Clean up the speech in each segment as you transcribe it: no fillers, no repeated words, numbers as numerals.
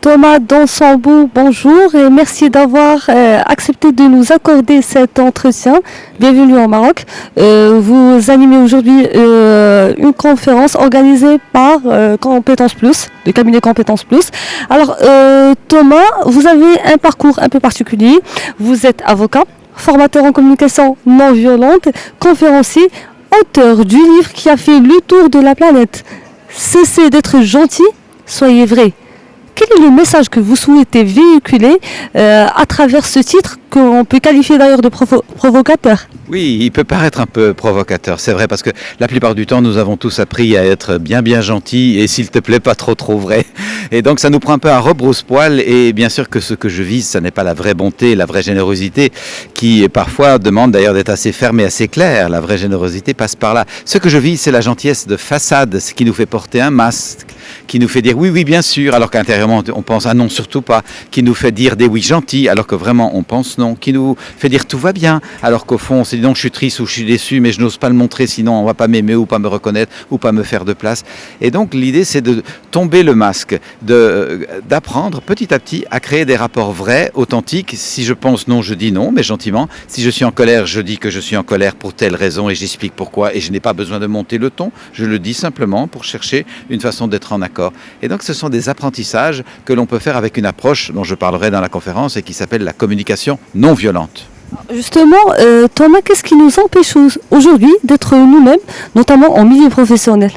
Thomas Dansambou, bonjour et merci d'avoir accepté de nous accorder cet entretien. Bienvenue au Maroc. Vous animez aujourd'hui une conférence organisée par Compétences Plus, le cabinet Compétences Plus. Alors Thomas, vous avez un parcours un peu particulier. Vous êtes avocat, formateur en communication non violente, conférencier, auteur du livre qui a fait le tour de la planète. Cessez d'être gentil, soyez vrai. Quel est le message que vous souhaitez véhiculer à travers ce titre qu'on peut qualifier d'ailleurs de provocateur? Oui, il peut paraître un peu provocateur, c'est vrai, parce que la plupart du temps, nous avons tous appris à être bien gentils et s'il te plaît, pas trop vrai. Et donc, ça nous prend un peu à rebrousse-poil et bien sûr que ce que je vise, ce n'est pas la vraie bonté, la vraie générosité qui parfois demande d'ailleurs d'être assez ferme et assez clair. La vraie générosité passe par là. Ce que je vise, c'est la gentillesse de façade, ce qui nous fait porter un masque, qui nous fait dire oui, bien sûr, alors qu'intérieurement, on pense ah non, surtout pas, qui nous fait dire des oui gentils, alors que vraiment, on pense non, qui nous fait dire tout va bien, alors qu'au fond, on se dit non, je suis triste ou je suis déçu, mais je n'ose pas le montrer, sinon on va pas m'aimer ou pas me reconnaître ou pas me faire de place. Et donc, l'idée, c'est de tomber le masque, d'apprendre petit à petit à créer des rapports vrais, authentiques. Si je pense non, je dis non, mais gentiment. Si je suis en colère, je dis que je suis en colère pour telle raison et j'explique pourquoi. Et je n'ai pas besoin de monter le ton. Je le dis simplement pour chercher une façon d'être en accord. Et donc, ce sont des apprentissages que l'on peut faire avec une approche dont je parlerai dans la conférence et qui s'appelle la communication non violente. Justement, Thomas, qu'est-ce qui nous empêche aujourd'hui d'être nous-mêmes, notamment en milieu professionnel?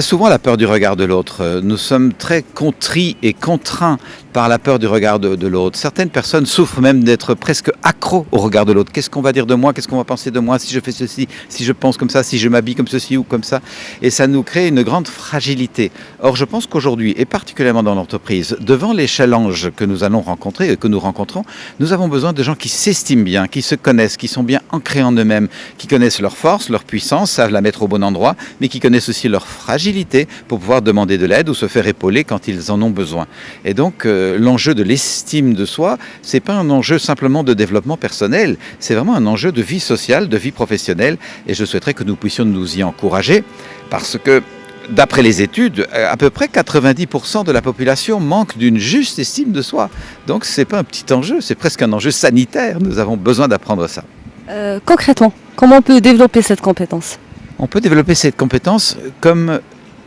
Souvent la peur du regard de l'autre. Nous sommes très contris et contraints par la peur du regard de l'autre. Certaines personnes souffrent même d'être presque accros au regard de l'autre. Qu'est-ce qu'on va dire de moi? Qu'est-ce qu'on va penser de moi si je fais ceci, si je pense comme ça, si je m'habille comme ceci ou comme ça? Et ça nous crée une grande fragilité. Or, je pense qu'aujourd'hui, et particulièrement dans l'entreprise, devant les challenges que nous allons rencontrer et que nous rencontrons, nous avons besoin de gens qui s'estiment bien, qui se connaissent, qui sont bien ancrés en eux-mêmes, qui connaissent leur force, leur puissance, savent la mettre au bon endroit, mais qui connaissent aussi leur fragilité pour pouvoir demander de l'aide ou se faire épauler quand ils en ont besoin. Et donc, l'enjeu de l'estime de soi, c'est pas un enjeu simplement de développement personnel, c'est vraiment un enjeu de vie sociale, de vie professionnelle, et je souhaiterais que nous puissions nous y encourager, parce que d'après les études, à peu près 90% de la population manque d'une juste estime de soi. Donc c'est pas un petit enjeu, c'est presque un enjeu sanitaire, nous avons besoin d'apprendre ça. Concrètement, comment on peut développer cette compétence? On peut développer cette compétence comme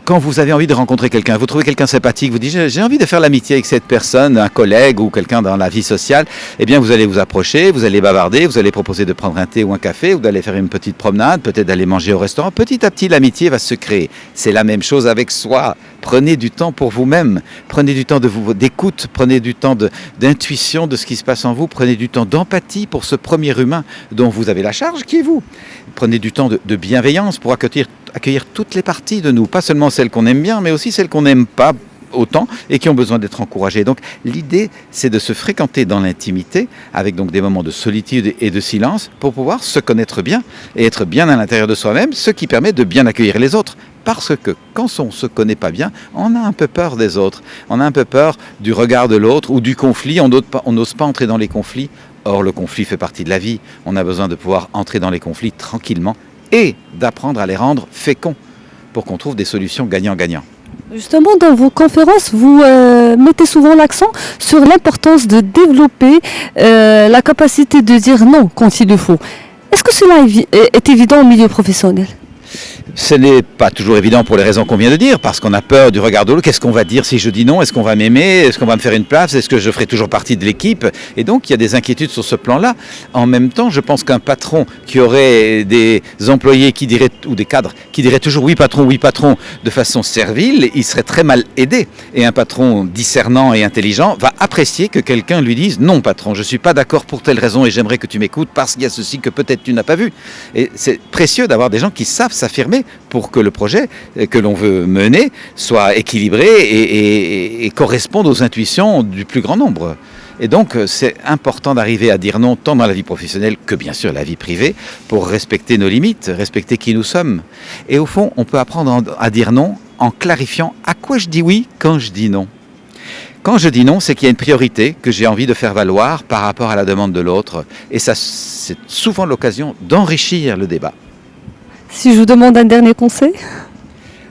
quand vous avez envie de rencontrer quelqu'un, vous trouvez quelqu'un sympathique, vous dites j'ai envie de faire l'amitié avec cette personne, un collègue ou quelqu'un dans la vie sociale, eh bien vous allez vous approcher, vous allez bavarder, vous allez proposer de prendre un thé ou un café, ou d'aller faire une petite promenade, peut-être d'aller manger au restaurant. Petit à petit, l'amitié va se créer. C'est la même chose avec soi. Prenez du temps pour vous-même, prenez du temps d'écoute, prenez du temps d'intuition de ce qui se passe en vous, prenez du temps d'empathie pour ce premier humain dont vous avez la charge, qui est vous. Prenez du temps de bienveillance pour accueillir toutes les parties de nous, pas seulement celles qu'on aime bien, mais aussi celles qu'on n'aime pas autant et qui ont besoin d'être encouragées. Donc l'idée, c'est de se fréquenter dans l'intimité, avec donc des moments de solitude et de silence, pour pouvoir se connaître bien et être bien à l'intérieur de soi-même, ce qui permet de bien accueillir les autres. Parce que quand on ne se connaît pas bien, on a un peu peur des autres, on a un peu peur du regard de l'autre ou du conflit, on n'ose pas entrer dans les conflits. Or, le conflit fait partie de la vie, on a besoin de pouvoir entrer dans les conflits tranquillement et d'apprendre à les rendre féconds pour qu'on trouve des solutions gagnant-gagnant. Justement, dans vos conférences, vous mettez souvent l'accent sur l'importance de développer la capacité de dire non quand il le faut. Est-ce que cela est évident au milieu professionnel? Ce n'est pas toujours évident pour les raisons qu'on vient de dire, parce qu'on a peur du regard de l'autre. Qu'est-ce qu'on va dire si je dis non? Est-ce qu'on va m'aimer? Est-ce qu'on va me faire une place? Est-ce que je ferai toujours partie de l'équipe? Et donc, il y a des inquiétudes sur ce plan-là. En même temps, je pense qu'un patron qui aurait des employés qui diraient, ou des cadres qui diraient toujours oui patron, de façon servile, il serait très mal aidé. Et un patron discernant et intelligent va apprécier que quelqu'un lui dise non patron, je ne suis pas d'accord pour telle raison et j'aimerais que tu m'écoutes parce qu'il y a ceci que peut-être tu n'as pas vu. Et c'est précieux d'avoir des gens qui savent s'affirmer pour que le projet que l'on veut mener soit équilibré et corresponde aux intuitions du plus grand nombre. Et donc, c'est important d'arriver à dire non, tant dans la vie professionnelle que bien sûr la vie privée, pour respecter nos limites, respecter qui nous sommes. Et au fond, on peut apprendre à dire non en clarifiant à quoi je dis oui quand je dis non. Quand je dis non, c'est qu'il y a une priorité que j'ai envie de faire valoir par rapport à la demande de l'autre. Et ça, c'est souvent l'occasion d'enrichir le débat. Si je vous demande un dernier conseil?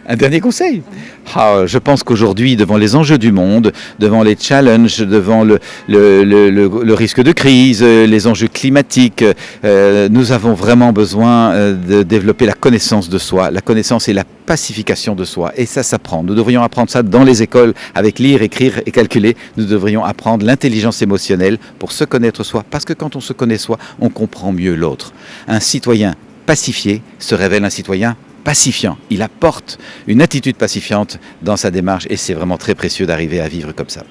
Un dernier conseil. Je pense qu'aujourd'hui, devant les enjeux du monde, devant les challenges, devant le risque de crise, les enjeux climatiques, nous avons vraiment besoin de développer la connaissance de soi. La connaissance et la pacification de soi. Et ça s'apprend. Nous devrions apprendre ça dans les écoles avec lire, écrire et calculer. Nous devrions apprendre l'intelligence émotionnelle pour se connaître soi. Parce que quand on se connaît soi, on comprend mieux l'autre. Un citoyen pacifié se révèle un citoyen pacifiant. Il apporte une attitude pacifiante dans sa démarche et c'est vraiment très précieux d'arriver à vivre comme ça.